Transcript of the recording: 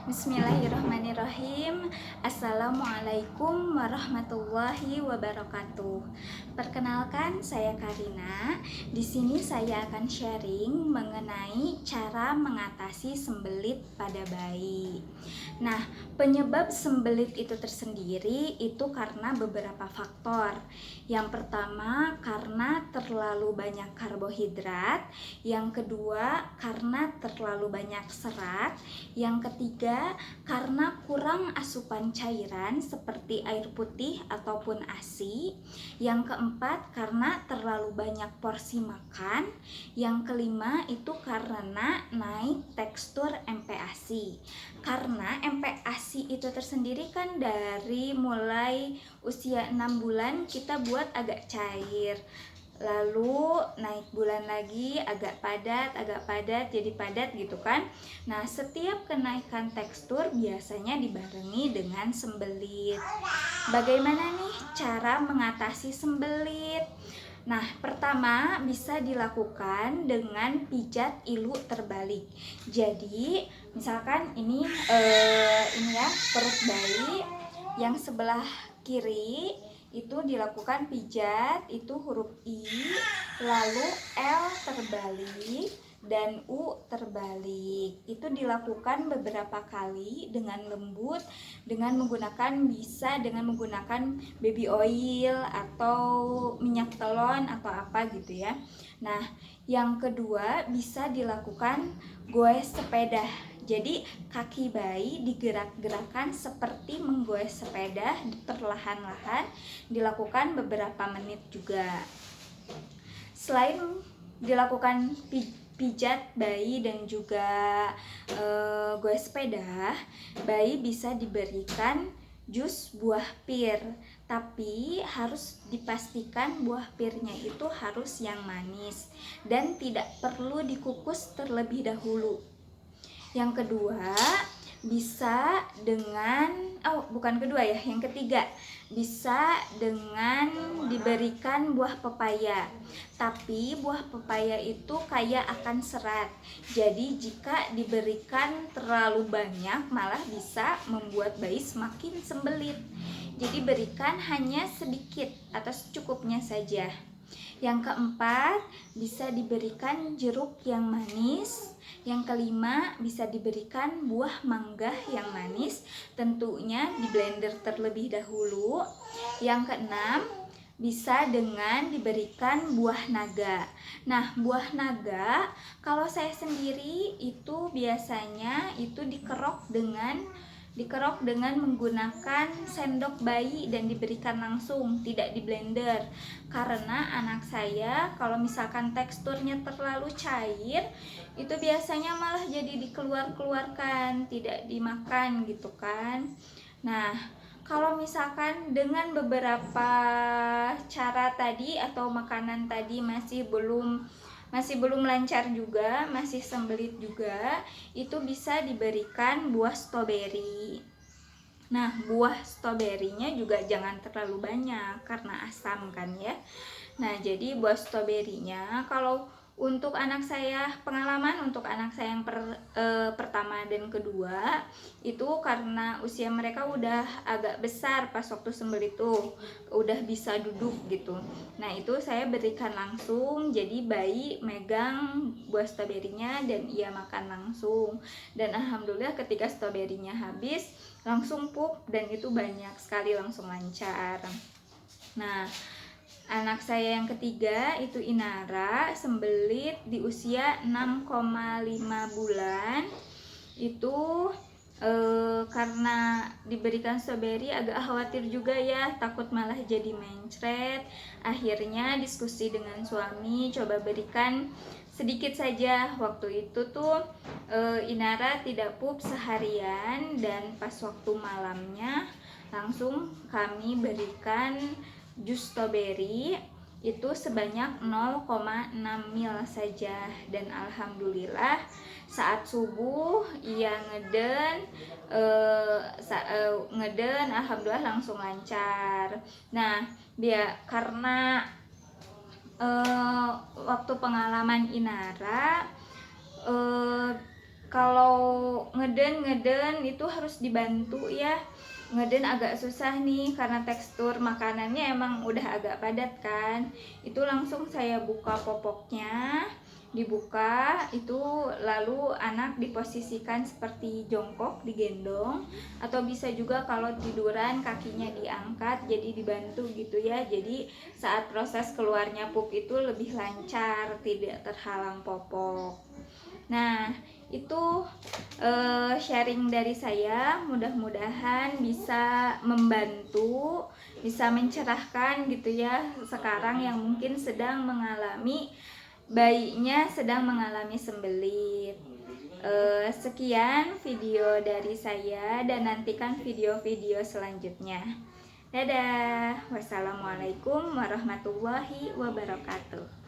Bismillahirrahmanirrahim. Assalamualaikum warahmatullahi wabarakatuh. Perkenalkan, saya Karina. Di sini saya akan sharing mengenai cara mengatasi sembelit pada bayi. Nah, penyebab sembelit itu tersendiri itu karena beberapa faktor. Yang pertama, karena terlalu banyak karbohidrat. Yang kedua, karena terlalu banyak serat. Yang ketiga, karena kurang asupan cairan seperti air putih ataupun ASI. Yang keempat, karena terlalu banyak porsi makan. Yang kelima, itu karena naik tekstur MPASI. Karena MPASI itu tersendiri kan dari mulai usia 6 bulan kita buat agak cair. Lalu naik bulan lagi agak padat jadi padat gitu kan. Nah, setiap kenaikan tekstur biasanya dibarengi dengan sembelit. Bagaimana nih cara mengatasi sembelit? Nah, pertama bisa dilakukan dengan pijat ilu terbalik. Jadi, misalkan ini ya perut bayi yang sebelah kiri itu dilakukan pijat, itu huruf I, lalu L terbalik dan U terbalik. Itu dilakukan beberapa kali dengan lembut, dengan menggunakan baby oil atau minyak telon atau apa gitu ya. Nah, yang kedua bisa dilakukan goes sepeda. Jadi kaki bayi digerak-gerakkan seperti menggoes sepeda perlahan-lahan, dilakukan beberapa menit juga. Selain dilakukan pijat bayi dan juga goes sepeda, bayi bisa diberikan jus buah pir, tapi harus dipastikan buah pirnya itu harus yang manis dan tidak perlu dikukus terlebih dahulu. Yang kedua, bisa dengan yang ketiga, bisa dengan diberikan buah pepaya. Tapi buah pepaya itu kaya akan serat. Jadi jika diberikan terlalu banyak malah bisa membuat bayi semakin sembelit. Jadi berikan hanya sedikit atau secukupnya saja. Yang keempat, bisa diberikan jeruk yang manis. Yang kelima, bisa diberikan buah mangga yang manis, tentunya di blender terlebih dahulu. Yang keenam, bisa dengan diberikan buah naga. Nah, buah naga kalau saya sendiri itu biasanya itu dikerok dengan menggunakan sendok bayi dan diberikan langsung, tidak di blender. Karena anak saya kalau misalkan teksturnya terlalu cair, itu biasanya malah jadi dikeluarkan, tidak dimakan gitu kan. Nah, kalau misalkan dengan beberapa cara tadi atau makanan tadi masih belum lancar juga, masih sembelit juga, itu bisa diberikan buah stroberi. Nah, buah stroberinya juga jangan terlalu banyak karena asam kan ya. Nah, jadi buah stroberinya kalau untuk anak saya, pengalaman untuk anak saya yang pertama dan kedua itu karena usia mereka udah agak besar pas waktu sembelit itu udah bisa duduk gitu. Nah, itu saya berikan langsung, jadi bayi megang buah stroberinya dan ia makan langsung. Dan alhamdulillah ketika stroberinya habis langsung pup dan itu banyak sekali langsung lancar. Nah, anak saya yang ketiga itu Inara, sembelit di usia 6,5 bulan. Itu karena diberikan stroberi agak khawatir juga ya, takut malah jadi mencret. Akhirnya diskusi dengan suami, coba berikan sedikit saja. Waktu itu tuh Inara tidak pup seharian dan pas waktu malamnya langsung kami berikan jus stroberi itu sebanyak 0,6 ml saja dan alhamdulillah saat subuh ia ngeden alhamdulillah langsung lancar. Nah, dia karena waktu pengalaman Inara Kalau ngeden itu harus dibantu ya. Ngeden agak susah nih karena tekstur makanannya emang udah agak padat kan. Itu langsung saya buka popoknya, dibuka itu, lalu anak diposisikan seperti jongkok, digendong, atau bisa juga kalau tiduran kakinya diangkat jadi dibantu gitu ya. Jadi saat proses keluarnya pup itu lebih lancar, tidak terhalang popok. Nah, itu sharing dari saya, mudah-mudahan bisa membantu, bisa mencerahkan gitu ya sekarang yang mungkin sedang mengalami, bayinya sedang mengalami sembelit. Sekian video dari saya dan nantikan video-video selanjutnya. Dadah, wassalamualaikum warahmatullahi wabarakatuh.